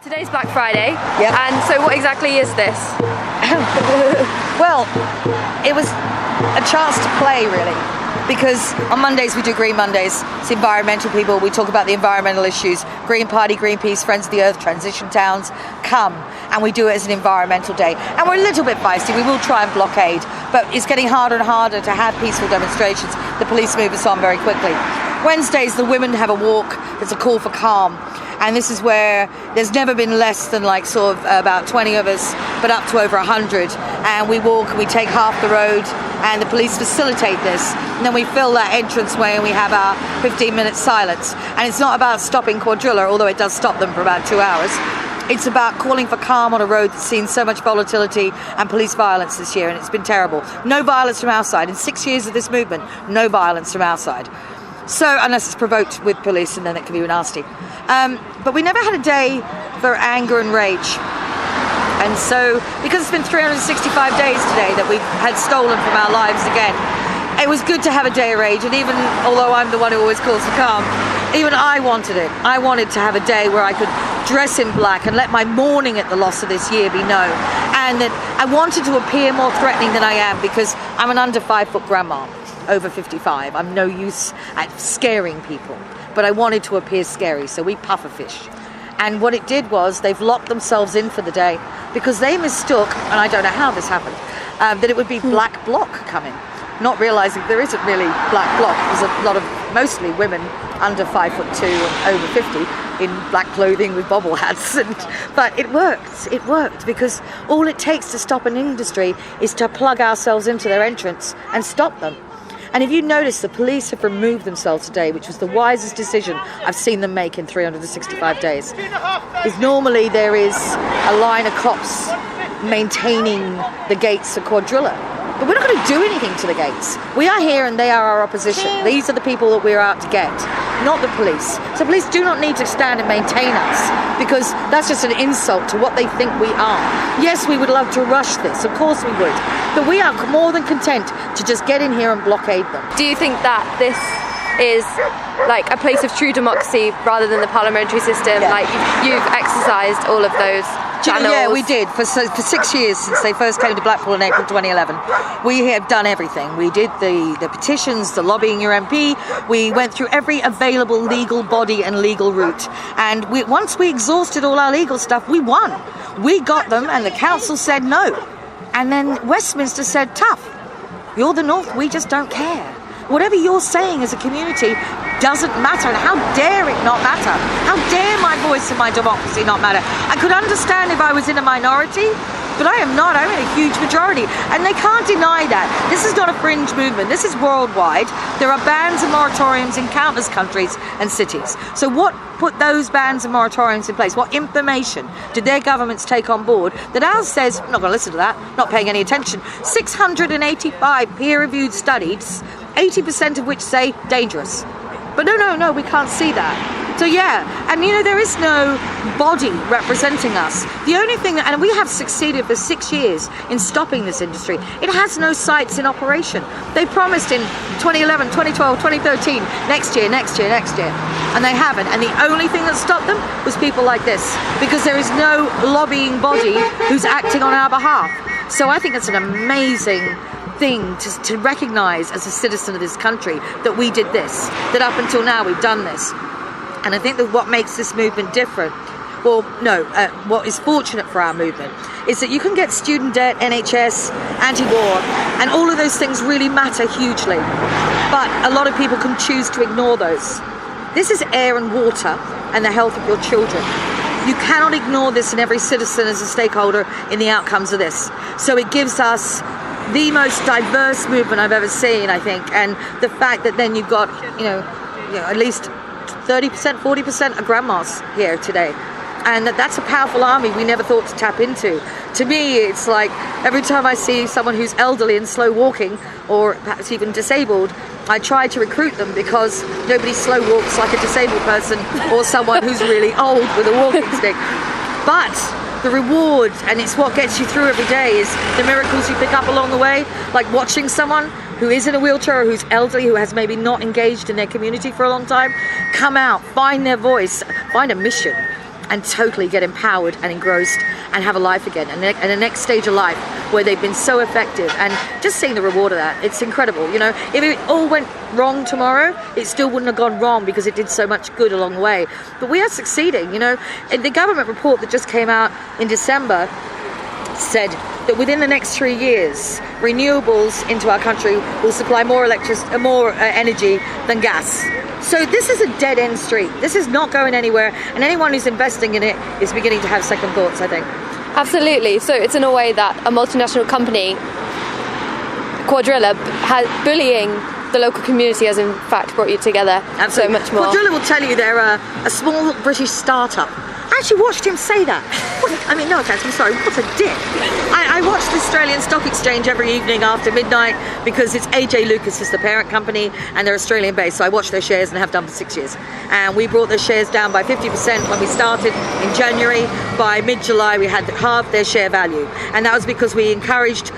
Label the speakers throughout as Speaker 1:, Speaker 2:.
Speaker 1: Today's Black Friday,
Speaker 2: Yep.
Speaker 1: and so what exactly is this?
Speaker 2: Well, it was a chance to play, really, because on Mondays we do Green Mondays. It's environmental people. We talk about the environmental issues. Green Party, Greenpeace, Friends of the Earth, Transition Towns come, and we do it as an environmental day. And we're a little bit feisty. We will try and blockade, but it's getting harder and harder to have peaceful demonstrations. The police move us on very quickly. Wednesdays, the women have a walk. It's a call for calm. And this is where there's never been less than about 20 of us, but up to over 100. And we walk and we take half the road, and the police facilitate this. And then we fill that entranceway and we have our 15-minute silence. And it's not about stopping Quadrilla, although it does stop them for about 2 hours. It's about calling for calm on a road that's seen so much volatility and police violence this year, and it's been terrible. No violence from our side. In 6 years of this movement, no violence from our side. So, unless it's provoked with police, and then it can be nasty. But we never had a day for anger and rage. And so, because it's been 365 days today that we've had stolen from our lives again, it was good to have a day of rage. And even, although I'm the one who always calls for calm, even I wanted it. I wanted to have a day where I could dress in black and let my mourning at the loss of this year be known. And that I wanted to appear more threatening than I am, because I'm an under 5 foot grandma. Over 55. I'm no use at scaring people, but I wanted to appear scary, so we pufferfish. And what it did was they've locked themselves in for the day because they mistook, and I don't know how this happened, that it would be black bloc coming, not realizing there isn't really black bloc. There's a lot of mostly women under 5'2" and over 50 in black clothing with bobble hats, but it worked because all it takes to stop an industry is to plug ourselves into their entrance and stop them. And if you notice, the police have removed themselves today, which was the wisest decision I've seen them make in 365 days. Is normally there is a line of cops maintaining the gates of Quadrilla. But we're not going to do anything to the gates. We are here and they are our opposition. These are the people that we're out to get, not the police. So police do not need to stand and maintain us, because that's just an insult to what they think we are. Yes, we would love to rush this, of course we would. But we are more than content to just get in here and blockade them.
Speaker 1: Do you think that this is like a place of true democracy rather than the parliamentary system?
Speaker 2: Yeah.
Speaker 1: Like you've exercised all of those channels?
Speaker 2: Yeah, we did. For 6 years since they first came to Blackpool in April 2011, we have done everything. We did the petitions, the lobbying your MP. We went through every available legal body and legal route. And once we exhausted all our legal stuff, we won. We got them, and the council said no. And then Westminster said, tough. You're the North, we just don't care. Whatever you're saying as a community doesn't matter, and how dare it not matter? How dare my voice and my democracy not matter? I could understand if I was in a minority, but I am not. I'm in a huge majority, and they can't deny that. This is not a fringe movement. This is worldwide. There are bans and moratoriums in countless countries and cities. So what put those bans and moratoriums in place? What information did their governments take on board that ours says, I'm not going to listen to that, not paying any attention? 685 peer-reviewed studies, 80% of which say dangerous. But no, we can't see that. So yeah, and there is no body representing us. The only thing, and we have succeeded for 6 years in stopping this industry. It has no sites in operation. They promised in 2011, 2012, 2013, next year, and they haven't. And the only thing that stopped them was people like this, because there is no lobbying body who's acting on our behalf. So I think it's an amazing thing to recognise as a citizen of this country that we did this, that up until now we've done this. And I think that what makes this movement different, what is fortunate for our movement, is that you can get student debt, NHS, anti-war, and all of those things really matter hugely. But a lot of people can choose to ignore those. This is air and water and the health of your children. You cannot ignore this, and every citizen is a stakeholder in the outcomes of this. So it gives us the most diverse movement I've ever seen, I think, and the fact that then you've got, at least 30%, 40% of grandmas here today. And that's a powerful army we never thought to tap into. To me, it's like every time I see someone who's elderly and slow walking, or perhaps even disabled, I try to recruit them, because nobody slow walks like a disabled person or someone who's really old with a walking stick. But the reward, and it's what gets you through every day, is the miracles you pick up along the way, like watching someone who is in a wheelchair or who's elderly, who has maybe not engaged in their community for a long time, come out, find their voice, find a mission, and totally get empowered and engrossed and have a life again, and the next stage of life where they've been so effective, and just seeing the reward of that, it's incredible. You know, if it all went wrong tomorrow, it still wouldn't have gone wrong because it did so much good along the way. But we are succeeding. You know, the government report that just came out in December said that within the next 3 years, renewables into our country will supply more energy than gas. So this is a dead-end street. This is not going anywhere, and anyone who's investing in it is beginning to have second thoughts, I think.
Speaker 1: Absolutely. So it's in a way that a multinational company, Quadrilla, bullying the local community has in fact brought you together.
Speaker 2: Absolutely.
Speaker 1: So much more.
Speaker 2: Quadrilla will tell you they're a small British startup. I actually watched him say that. I mean, no offence, I'm sorry, what a dick. I watch the Australian Stock Exchange every evening after midnight because it's AJ Lucas is the parent company and they're Australian based, so I watch their shares and have done for 6 years. And we brought their shares down by 50% when we started in January. By mid-July we had halved their share value, and that was because we encouraged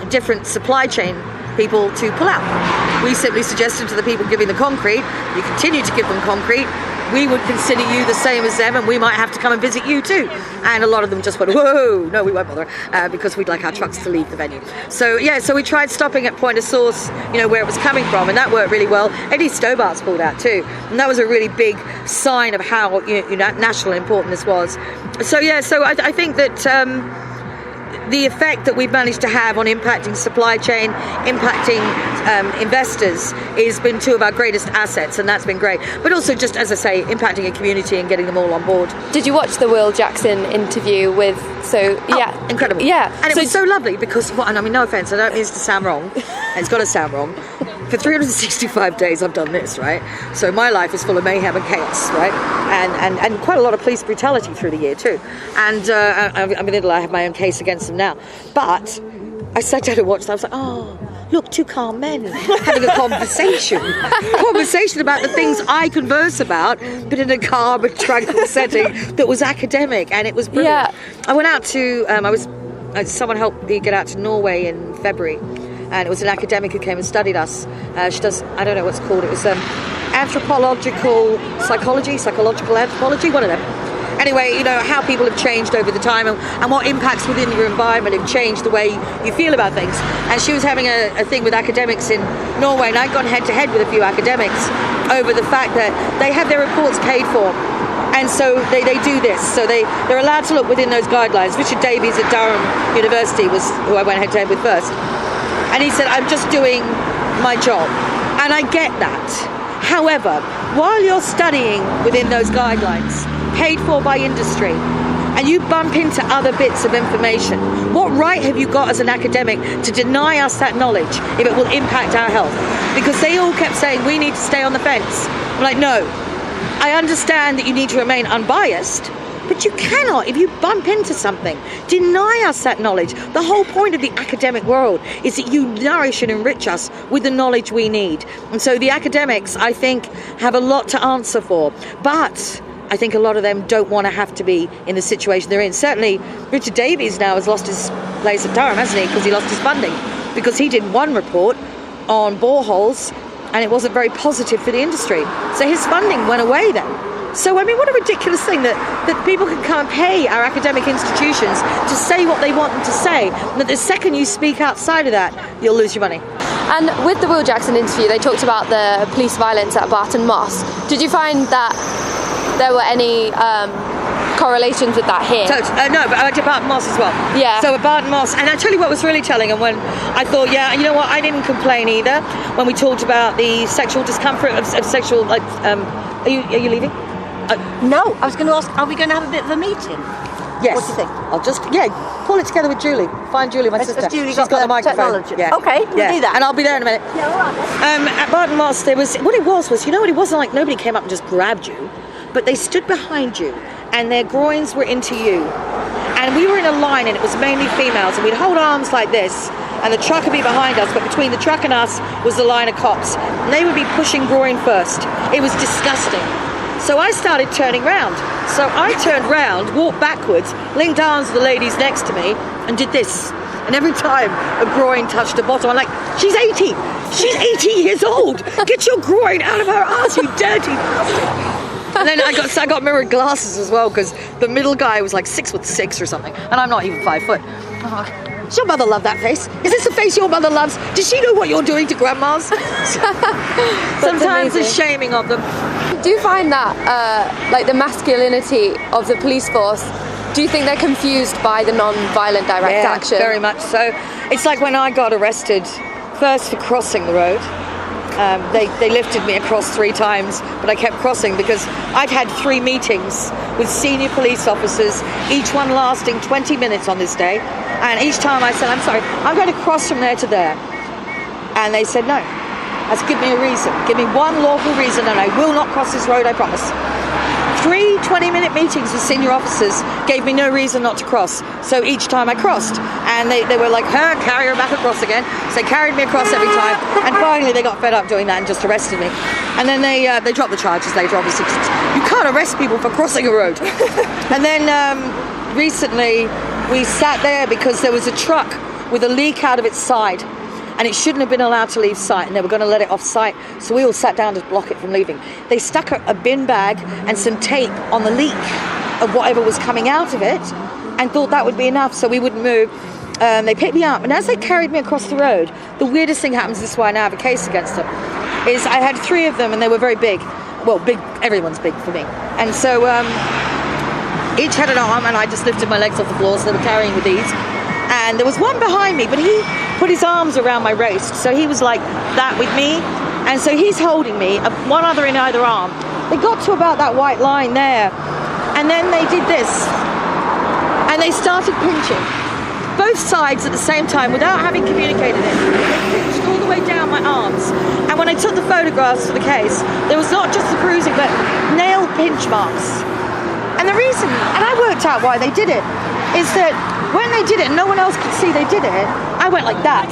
Speaker 2: different supply chain people to pull out. We simply suggested to the people giving the concrete, you continue to give them concrete, we would consider you the same as them and we might have to come and visit you too. And a lot of them just went, whoa, no, we won't bother, because we'd like our trucks to leave the venue. So yeah, so we tried stopping at point of source, you know, where it was coming from, and that worked really well. Eddie Stobart's pulled out too, and that was a really big sign of how national important this was. So yeah, so I think that the effect that we've managed to have on impacting supply chain, impacting investors, has been two of our greatest assets, and that's been great. But also, just as I say, impacting a community and getting them all on board.
Speaker 1: Did you watch the Will Jackson interview with? Yeah,
Speaker 2: incredible.
Speaker 1: Yeah,
Speaker 2: and it was so lovely because, and I mean, no offence, I don't mean this to sound wrong. It's got to sound wrong. For 365 days I've done this, right? So my life is full of mayhem and chaos, right? And quite a lot of police brutality through the year too. And I have my own case against them now. But I sat down and watched that. I was like, oh, look, two calm men having a conversation. Conversation about the things I converse about, but in a calm and tranquil setting that was academic, and it was brilliant. Yeah. I went out to, someone helped me get out to Norway in February. And it was an academic who came and studied us. She does, I don't know what's called, it was psychological anthropology, one of them. Anyway, you know, how people have changed over the time and what impacts within your environment have changed the way you feel about things. And she was having a thing with academics in Norway, and I'd gone head to head with a few academics over the fact that they have their reports paid for. And so they do this. So they're allowed to look within those guidelines. Richard Davies at Durham University was who I went head to head with first. And he said, I'm just doing my job. And I get that. However, while you're studying within those guidelines, paid for by industry, and you bump into other bits of information, what right have you got as an academic to deny us that knowledge if it will impact our health? Because they all kept saying, we need to stay on the fence. I'm like, no, I understand that you need to remain unbiased, but you cannot, if you bump into something, deny us that knowledge. The whole point of the academic world is that you nourish and enrich us with the knowledge we need. And so the academics, I think, have a lot to answer for. But I think a lot of them don't want to have to be in the situation they're in. Certainly, Richard Davies now has lost his place at Durham, hasn't he? Because he lost his funding. Because he did one report on boreholes, and it wasn't very positive for the industry. So his funding went away then. So, I mean, what a ridiculous thing that people can come and pay our academic institutions to say what they want them to say, and that the second you speak outside of that, you'll lose your money.
Speaker 1: And with the Will Jackson interview, they talked about the police violence at Barton Moss. Did you find that there were any correlations with that here?
Speaker 2: No, but I did Barton Moss as well.
Speaker 1: Yeah.
Speaker 2: So at Barton Moss, and I tell you what was really telling, and when I thought, yeah, you know what, I didn't complain either, when we talked about the sexual discomfort of sexual, like, are you leaving?
Speaker 3: No, I was going to ask, are we going to have a bit of a meeting?
Speaker 2: Yes.
Speaker 3: What do you think?
Speaker 2: I'll just, pull it together with Julie. Find Julie, my sister.
Speaker 3: She's
Speaker 2: got the microphone.
Speaker 3: Technology. Yeah. Okay, we'll do that.
Speaker 2: And I'll be there in a minute.
Speaker 3: Yeah, all right.
Speaker 2: At Barton Moss, there was, what it was, you know what, it wasn't like nobody came up and just grabbed you, but they stood behind you, and their groins were into you. And we were in a line, and it was mainly females, and we'd hold arms like this, and the truck would be behind us, but between the truck and us was the line of cops. And they would be pushing groin first. It was disgusting. So I started turning round. So I turned round, walked backwards, linked arms with the ladies next to me, and did this. And every time a groin touched the bottom, I'm like, she's 80! She's 80 years old! Get your groin out of her ass, you dirty bastard! And then I got mirrored glasses as well, because the middle guy was like 6'6" or something, and I'm not even 5 foot. Oh, does your mother love that face? Is this the face your mother loves? Does she know what you're doing to grandmas? Sometimes there's shaming of them.
Speaker 1: Do you find that, like the masculinity of the police force, do you think they're confused by the non-violent direct action?
Speaker 2: Very much so. It's like when I got arrested, first for crossing the road. They lifted me across 3 times, but I kept crossing because I'd had 3 meetings with senior police officers, each one lasting 20 minutes on this day. And each time I said, I'm sorry, I'm going to cross from there to there. And they said, no. I said, give me a reason. Give me one lawful reason and I will not cross this road, I promise. 3 20-minute meetings with senior officers gave me no reason not to cross. So each time I crossed, and they were like, carry her back across again. So they carried me across every time, and finally they got fed up doing that and just arrested me. And then they dropped the charges later, obviously. You can't arrest people for crossing a road. And then recently we sat there because there was a truck with a leak out of its side, and it shouldn't have been allowed to leave site, and they were going to let it off site, so we all sat down to block it from leaving. They stuck a bin bag and some tape on the leak of whatever was coming out of it and thought that would be enough so we wouldn't move. They picked me up, and as they carried me across the road, the weirdest thing happens, this is why I now have a case against them, is I had 3 of them and they were very big. Well, big, everyone's big for me. And so each had an arm, and I just lifted my legs off the floor, so they were carrying with these. And there was one behind me, but he put his arms around my waist, so he was like that with me, and so he's holding me, one other in either arm. They got to about that white line there, and then they did this, and they started pinching both sides at the same time without having communicated it. They pinched all the way down my arms, and when I took the photographs for the case, there was not just the bruising but nail pinch marks. And the reason, and I worked out why they did it, is that when they did it, no one else could see they did it, I went like that.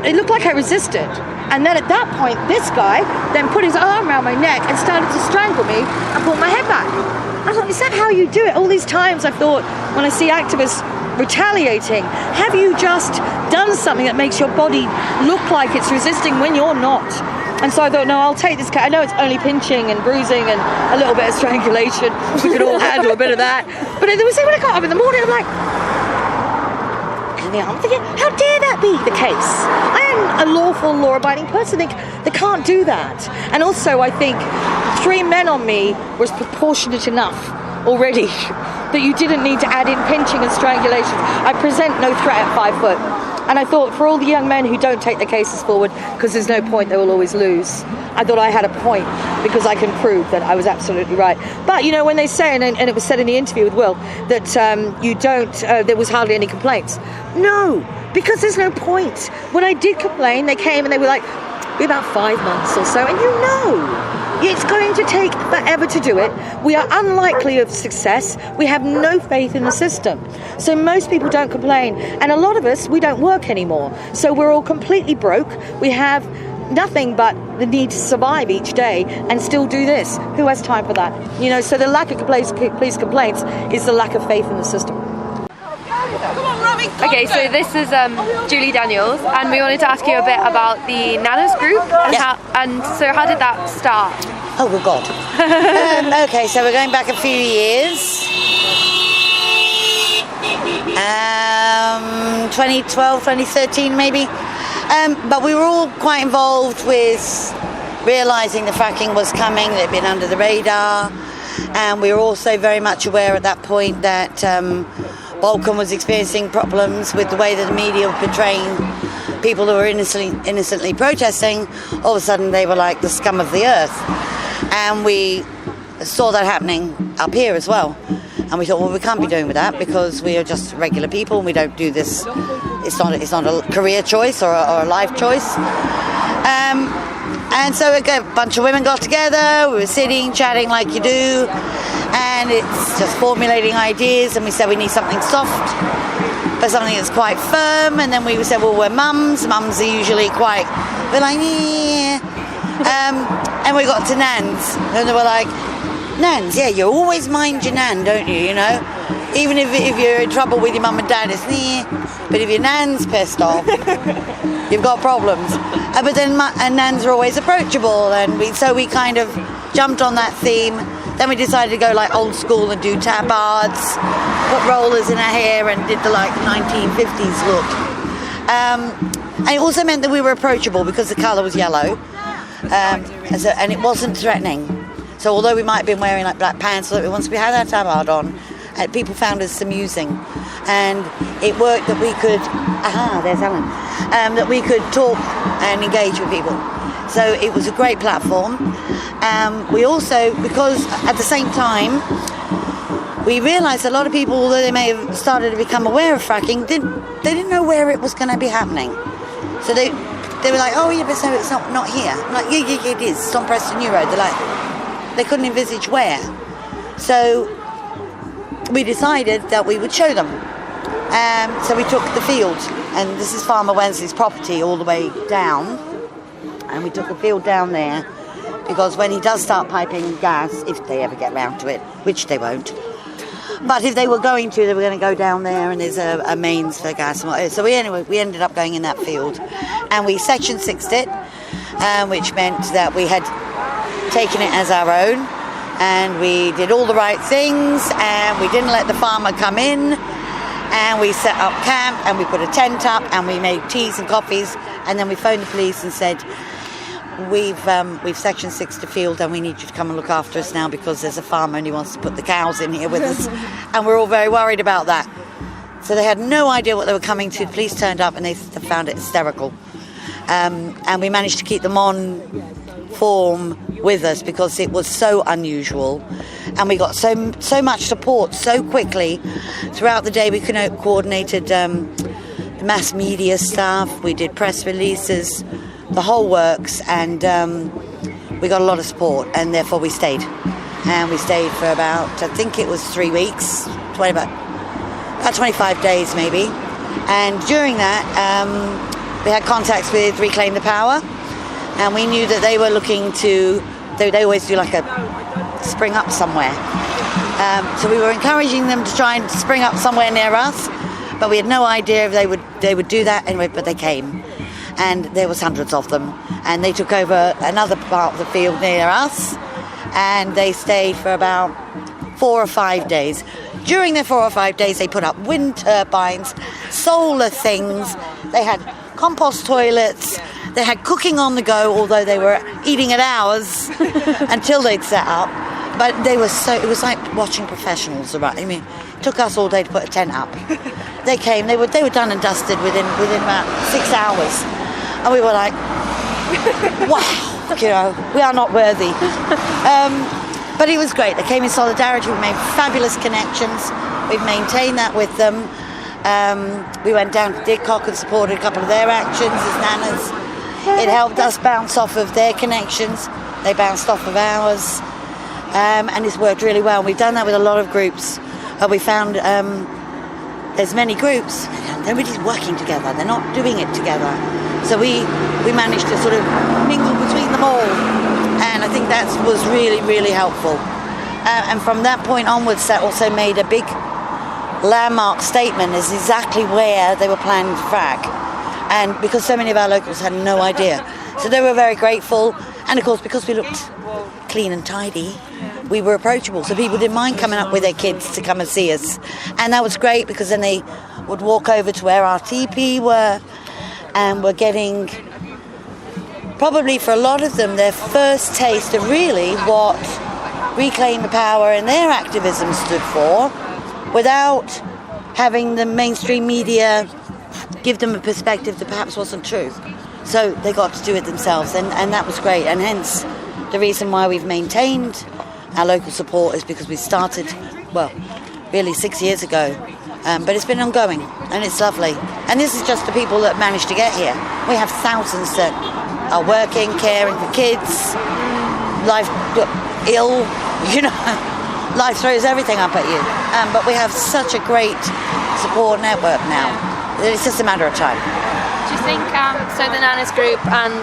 Speaker 2: It looked like I resisted. And then at that point, this guy then put his arm around my neck and started to strangle me and pull my head back. I thought, is that how you do it? All these times I've thought, when I see activists retaliating, have you just done something that makes your body look like it's resisting when you're not? And so I thought, no, I'll take this case. I know it's only pinching and bruising and a little bit of strangulation. We could all handle a bit of that. But there was when I got up in the morning, I'm like, and I'm thinking, how dare that be the case? I am a lawful, law-abiding person. They can't do that. And also, I think 3 men on me was proportionate enough already that you didn't need to add in pinching and strangulation. I present no threat at 5 foot. And I thought, for all the young men who don't take their cases forward, because there's no point, they will always lose, I thought I had a point, because I can prove that I was absolutely right. But, you know, when they say, and it was said in the interview with Will, that there was hardly any complaints. No, because there's no point. When I did complain, they came and they were like, be about 5 months or so, and you know, it's going to take forever to do it. We are unlikely of success. We have no faith in the system. So most people don't complain. And a lot of us, we don't work anymore. So we're all completely broke. We have nothing but the need to survive each day and still do this. Who has time for that? You know, so the lack of police complaints is the lack of faith in the system.
Speaker 1: Okay, so this is Julie Daniels, and we wanted to ask you a bit about the Nanas group, and how did that start?
Speaker 4: Oh, good God. Okay, so we're going back a few years. 2012, 2013 maybe. But we were all quite involved with realising the fracking was coming, that it had been under the radar, and we were also very much aware at that point that Balkan was experiencing problems with the way that the media were portraying people who were innocently protesting. All of a sudden they were like the scum of the earth, and we saw that happening up here as well, and we thought, well, we can't be doing with that because we are just regular people and we don't do this. It's not a career choice or a life choice. And so a bunch of women got together, we were sitting, chatting like you do, and it's just formulating ideas, and we said we need something soft, but something that's quite firm, and then we said, well, we're mums are usually quite, we're like, yeah. And we got to Nans, and they were like, Nans, yeah, you always mind your Nan, don't you, you know? Even if you're in trouble with your mum and dad, it's but if your Nan's pissed off, you've got problems. But then and Nans are always approachable, and we kind of jumped on that theme. Then we decided to go like old school and do tabards, put rollers in our hair and did the like 1950s look. And it also meant that we were approachable because the colour was yellow, and it wasn't threatening. So although we might have been wearing like black pants, once we had our tabard on, people found us amusing, and it worked that we could. There's Helen. That we could talk and engage with people. So it was a great platform. We also, because at the same time, we realised a lot of people, although they may have started to become aware of fracking, they didn't know where it was going to be happening. So they were like, oh yeah, but so it's not here. I'm like, yeah, it is. It's on Preston New Road. They're like, they couldn't envisage where. So we decided that we would show them. So we took the field, and this is Farmer Wensley's property all the way down, and we took the field down there because when he does start piping gas, if they ever get round to it, which they won't, but if they were going to, they were going to go down there, and there's a mains for gas. So we ended up going in that field, and we section 6'd it, which meant that we had taken it as our own, and we did all the right things, and we didn't let the farmer come in, and we set up camp, and we put a tent up, and we made teas and coffees, and then we phoned the police and said, we've section 6'd the field, and we need you to come and look after us now because there's a farmer and he wants to put the cows in here with us, and we're all very worried about that. So they had no idea what they were coming to. The police turned up and they found it hysterical, and we managed to keep them on form with us because it was so unusual, and we got so much support so quickly throughout the day. We coordinated the mass media stuff, we did press releases, the whole works, and we got a lot of support, and therefore we stayed. And we stayed for about, I think it was 3 weeks, about 25 days maybe. And during that, we had contacts with Reclaim the Power, and we knew that they were looking to, they always do like a spring up somewhere. So we were encouraging them to try and spring up somewhere near us, but we had no idea if they would do that anyway, but they came. And there was hundreds of them, and they took over another part of the field near us, and they stayed for about 4 or 5 days. During their 4 or 5 days, they put up wind turbines, solar things, they had compost toilets, they had cooking on the go, although they were eating at hours until they'd set up. But it was like watching professionals, right? I mean, it took us all day to put a tent up. They came, they were done and dusted within about 6 hours. And we were like, wow, we are not worthy. But it was great. They came in solidarity. We made fabulous connections. We've maintained that with them. We went down to Didcot and supported a couple of their actions as nanas. It helped us bounce off of their connections. They bounced off of ours. And it's worked really well. We've done that with a lot of groups. We found there's many groups. They're really working together. They're not doing it together. So we managed to sort of mingle between them all, and I think that was really, really helpful. And from that point onwards, that also made a big landmark statement as exactly where they were planning to frack, and because so many of our locals had no idea. So they were very grateful, and of course because we looked clean and tidy, we were approachable, so people didn't mind coming up with their kids to come and see us. And that was great because then they would walk over to where our TP were, and we're getting, probably for a lot of them, their first taste of really what Reclaim the Power and their activism stood for, without having the mainstream media give them a perspective that perhaps wasn't true. So they got to do it themselves, and that was great. And hence, the reason why we've maintained our local support is because we started, well, really 6 years ago. But it's been ongoing, and it's lovely. And this is just the people that managed to get here. We have thousands that are working, caring for kids, life ill, life throws everything up at you. But we have such a great support network now. It's just a matter of time.
Speaker 1: Do you think So the Nanas group and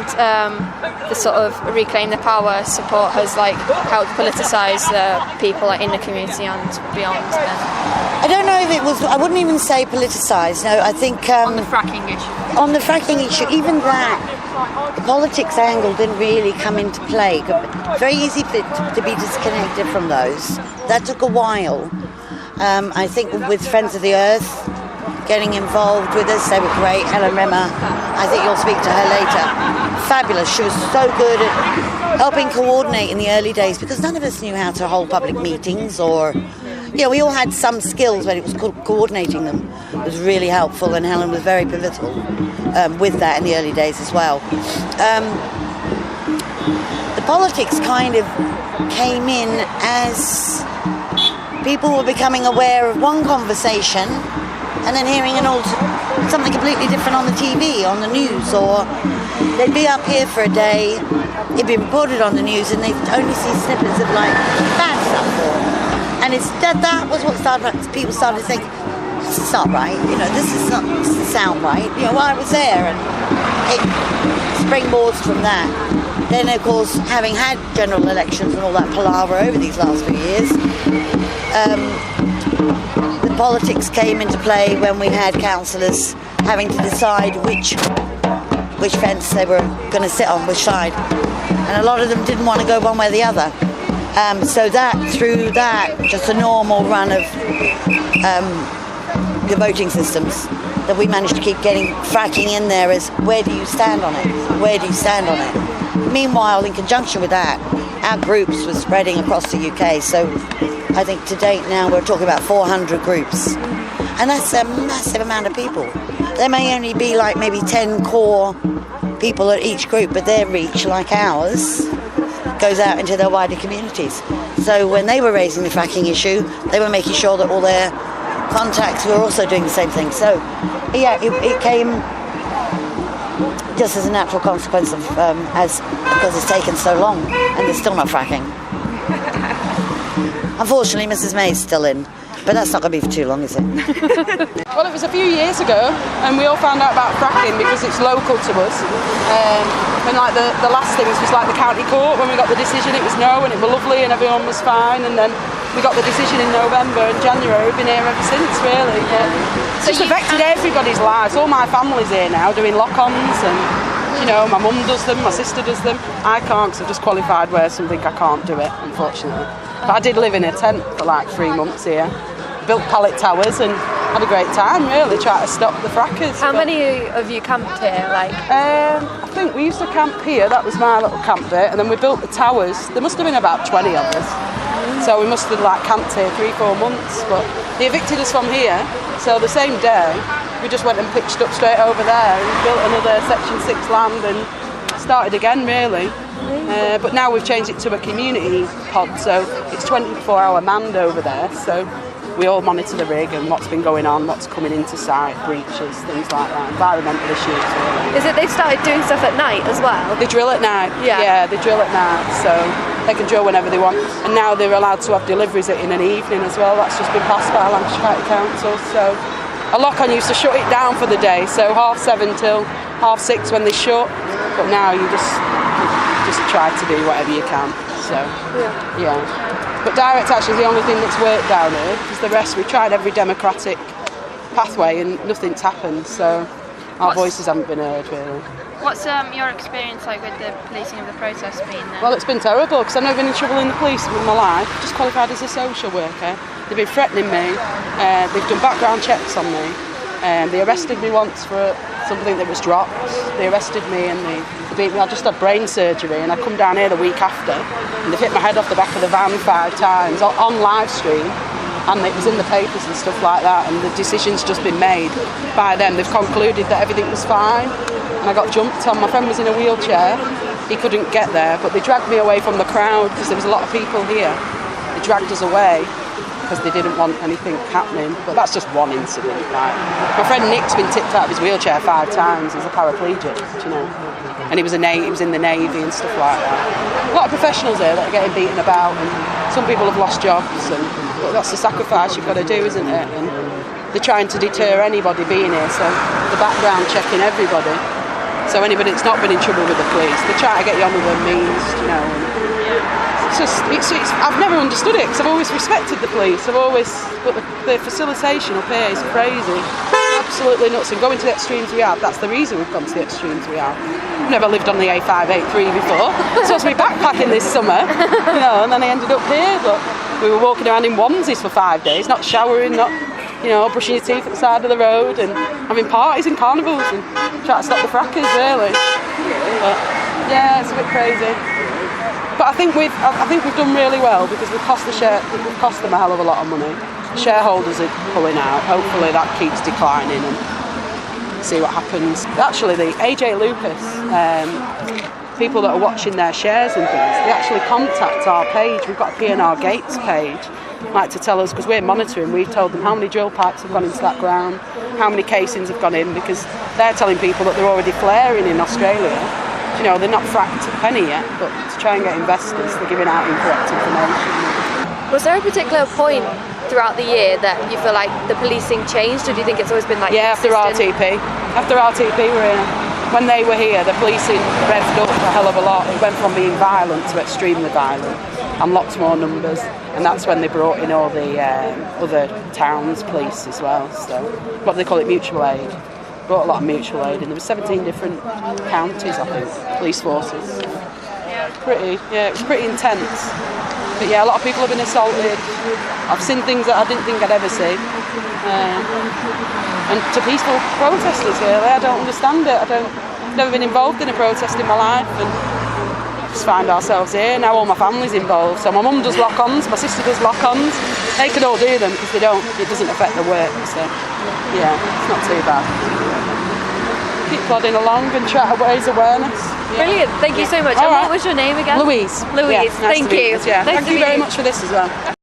Speaker 1: the sort of Reclaim the Power support has like helped politicise people like in the community and beyond. Then.
Speaker 4: I don't know if it was. I wouldn't even say politicised. No, I think
Speaker 1: On the fracking issue.
Speaker 4: On the fracking issue, even that, the politics angle didn't really come into play. Very easy to be disconnected from those. That took a while. I think with Friends of the Earth getting involved with us, they were great. Helen Rimmer, I think you'll speak to her later. Fabulous. She was so good at helping coordinate in the early days because none of us knew how to hold public meetings or... we all had some skills, but it was coordinating them. It was really helpful, and Helen was very pivotal with that in the early days as well. The politics kind of came in as people were becoming aware of one conversation and then hearing something completely different on the TV, on the news, or they'd be up here for a day, it'd be reported on the news, and they'd only see snippets of like bad stuff. And it's that was what started. People started to think, this is not right. This doesn't sound right. Well, I was there, and it springboards from that. Then, of course, having had general elections and all that palaver over these last few years, the politics came into play when we had councillors having to decide which fence they were going to sit on, which side, and a lot of them didn't want to go one way or the other. So through that, just a normal run of the voting systems, that we managed to keep getting fracking in there as where do you stand on it? Where do you stand on it? Meanwhile, in conjunction with that, our groups were spreading across the UK. So I think to date now we're talking about 400 groups. And that's a massive amount of people. There may only be like maybe 10 core people at each group, but their reach, like ours, goes out into their wider communities. So when they were raising the fracking issue, they were making sure that all their contacts were also doing the same thing. So yeah, it came just as a natural consequence of because it's taken so long and there's still not fracking. Unfortunately, Mrs. May's still in, but that's not going to be for too long, is it?
Speaker 5: Well, it was a few years ago, and we all found out about fracking because it's local to us. And like the last things was like the county court when we got the decision. It was no, and it was lovely, and everyone was fine. And then we got the decision in November and January. We've been here ever since, really. Yeah. So it's affected everybody's lives. All my family's here now doing lock-ons, and my mum does them, my sister does them. I can't because I've just qualified where something I can't do it, unfortunately. But I did live in a tent for like 3 months here, built pallet towers and had a great time really, trying to stop the frackers.
Speaker 1: How many of you camped here?
Speaker 5: I think we used to camp here, that was my little camp bit, and then we built the towers. There must have been about 20 of us. So we must have like camped here 3-4 months, but they evicted us from here, so the same day we just went and pitched up straight over there and built another Section 6 land and started again really. But now we've changed it to a community pod, so it's 24-hour manned over there, so we all monitor the rig and what's been going on, what's coming into site, breaches, things like that, environmental issues really.
Speaker 1: Is it they've started doing stuff at night as well?
Speaker 5: They drill at night, yeah, they drill at night, so they can drill whenever they want, and now they're allowed to have deliveries in an evening as well. That's just been passed by Lancashire County Council, so a lock-on used to shut it down for the day, so 7:30 till 6:30 when they shut, but now you just try to do whatever you can, so yeah. But direct action is the only thing that's worked down here, because the rest, we've tried every democratic pathway and nothing's happened, so our voices haven't been heard really.
Speaker 1: What's your experience like with the policing of the protest been then?
Speaker 5: Well, it's been terrible, because I've never been in trouble in the police in my life. Just qualified as a social worker. They've been threatening me, they've done background checks on me, they arrested me once for something that was dropped. They arrested me and they beat me. I just had brain surgery and I come down here the week after and they've hit my head off the back of the van 5 times on live stream, and it was in the papers and stuff like that, and the decision's just been made by them. They've concluded that everything was fine, and I got jumped on. My friend was in a wheelchair, he couldn't get there, but they dragged me away from the crowd because there was a lot of people here. They dragged us away because they didn't want anything happening, but that's just one incident. Like, my friend Nick's been tipped out of his wheelchair 5 times. He's a paraplegic, and he was in the Navy and stuff like that. A lot of professionals here that are getting beaten about, and some people have lost jobs, but that's the sacrifice you've got to do, isn't it? And they're trying to deter anybody being here, so the background checking everybody. So anybody that's not been in trouble with the police, they try to get you on with their means, you know. I've never understood it because I've always respected the police. But the facilitation up here is crazy, absolutely nuts. And going to the extremes we have, that's the reason we've gone to the extremes we have. I've never lived on the A5, A3 before. Supposed to be backpacking this summer, you know, and then I ended up here. But we were walking around in onesies for 5 days, not showering, not, you know, brushing your teeth at the side of the road, and having parties and carnivals and trying to stop the frackers, really. But yeah, it's a bit crazy. But I think we've done really well because we've cost them a hell of a lot of money. Shareholders are pulling out. Hopefully that keeps declining and see what happens. Actually, the AJ Lucas, people that are watching their shares and things, they actually contact our page. We've got a PNR Gates page, like to tell us, because we're monitoring, we've told them how many drill pipes have gone into that ground, how many casings have gone in, because they're telling people that they're already flaring in Australia. You know, they're not fracked a penny yet, but to try and get investors, they're giving out incorrect information.
Speaker 1: Was there a particular point throughout the year that you feel like the policing changed, or do you think it's always been like
Speaker 5: after RTP. After RTP when they were here, the policing revved up a hell of a lot. It went from being violent to extremely violent and lots more numbers, and that's when they brought in all the other towns police as well. So what do they call it, mutual aid. Brought a lot of mutual aid, and there were 17 different counties, I think, police forces. It was pretty intense. But yeah, a lot of people have been assaulted. I've seen things that I didn't think I'd ever see. And to peaceful protesters, really, I don't understand it. I've never been involved in a protest in my life, and just find ourselves here. Now all my family's involved. So my mum does lock-ons, my sister does lock-ons. They can all do them because it doesn't affect their work. So yeah, it's not too bad. Keep plodding along and try to raise awareness. Yeah.
Speaker 1: Brilliant, thank you so much.
Speaker 5: All
Speaker 1: and
Speaker 5: right.
Speaker 1: what was your name again?
Speaker 5: Louise.
Speaker 1: Louise,
Speaker 5: Yeah, nice
Speaker 1: thank you.
Speaker 5: Yeah.
Speaker 1: Nice
Speaker 5: Thank
Speaker 1: to
Speaker 5: you
Speaker 1: meet
Speaker 5: very much for this as well.